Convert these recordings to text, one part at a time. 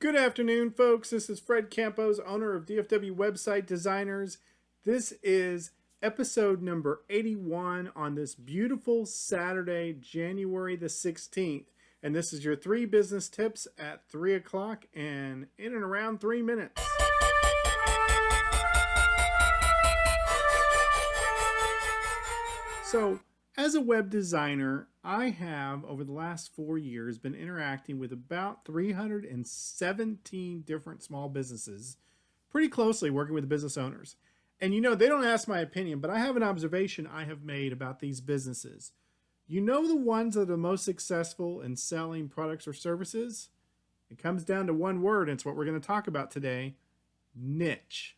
Good afternoon, folks. This is Fred Campos, owner of DFW Website Designers. This is episode number 81 on this beautiful Saturday, January the 16th. And this is your 3 business tips at 3 o'clock and in and around 3 minutes. So, as a web designer, I have, over the last 4 years, been interacting with about 317 different small businesses, pretty closely working with the business owners. And they don't ask my opinion, but I have an observation I have made about these businesses. You know the ones that are the most successful in selling products or services? It comes down to one word, and it's what we're going to talk about today: niche.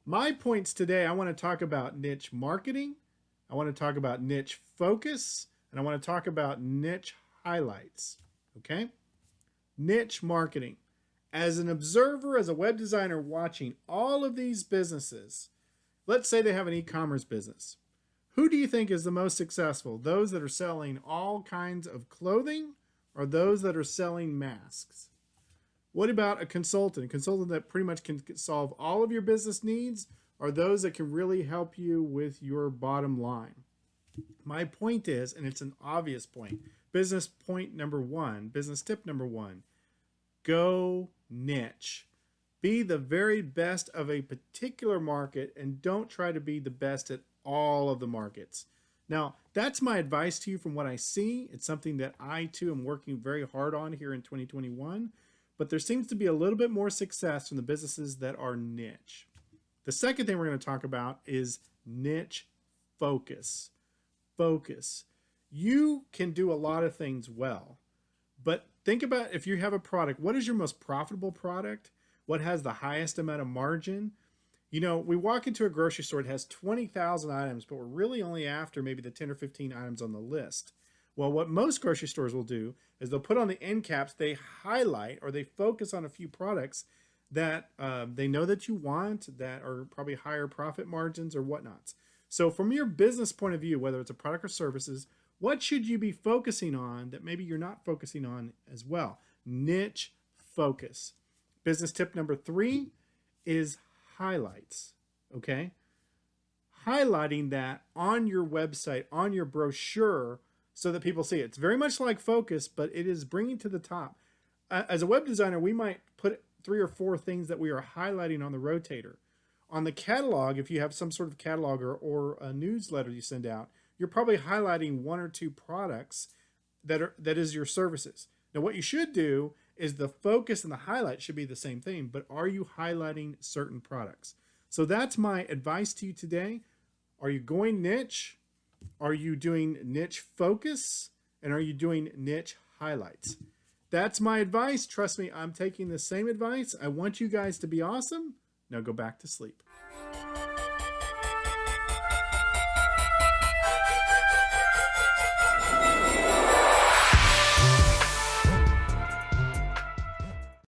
My points today, I want to talk about niche marketing. I want to talk about niche focus, and I want to talk about niche highlights. Okay? Niche marketing. As an observer, as a web designer watching all of these businesses, let's say they have an e-commerce business. Who do you think is the most successful? Those that are selling all kinds of clothing or those that are selling masks? What about a consultant? A consultant that pretty much can solve all of your business needs, or those that can really help you with your bottom line? My point is, and it's an obvious point, business point number 1, business tip number 1, go niche. Be the very best of a particular market and don't try to be the best at all of the markets. Now, that's my advice to you from what I see. It's something that I too am working very hard on here in 2021, but there seems to be a little bit more success from the businesses that are niche. The second thing we're going to talk about is niche focus. Focus. You can do a lot of things well, but think about, if you have a product, what is your most profitable product? What has the highest amount of margin? We walk into a grocery store, it has 20,000 items, but we're really only after maybe the 10 or 15 items on the list. Well, what most grocery stores will do is they'll put on the end caps, they highlight or they focus on a few products that they know that you want, that are probably higher profit margins or whatnots. So from your business point of view, whether it's a product or services, what should you be focusing on that maybe you're not focusing on as well? Niche focus. Business tip number 3 is highlights. Okay? Highlighting that on your website, on your brochure, so that people see it. It's very much like focus, but it is bringing to the top. As a web designer, we might put 3 or 4 things that we are highlighting on the rotator. On the catalog, if you have some sort of catalog or a newsletter you send out, you're probably highlighting 1 or 2 products that is your services. Now, what you should do is the focus and the highlight should be the same thing, but are you highlighting certain products? So that's my advice to you today. Are you going niche? Are you doing niche focus? And are you doing niche highlights? That's my advice. Trust me, I'm taking the same advice. I want you guys to be awesome. Now go back to sleep.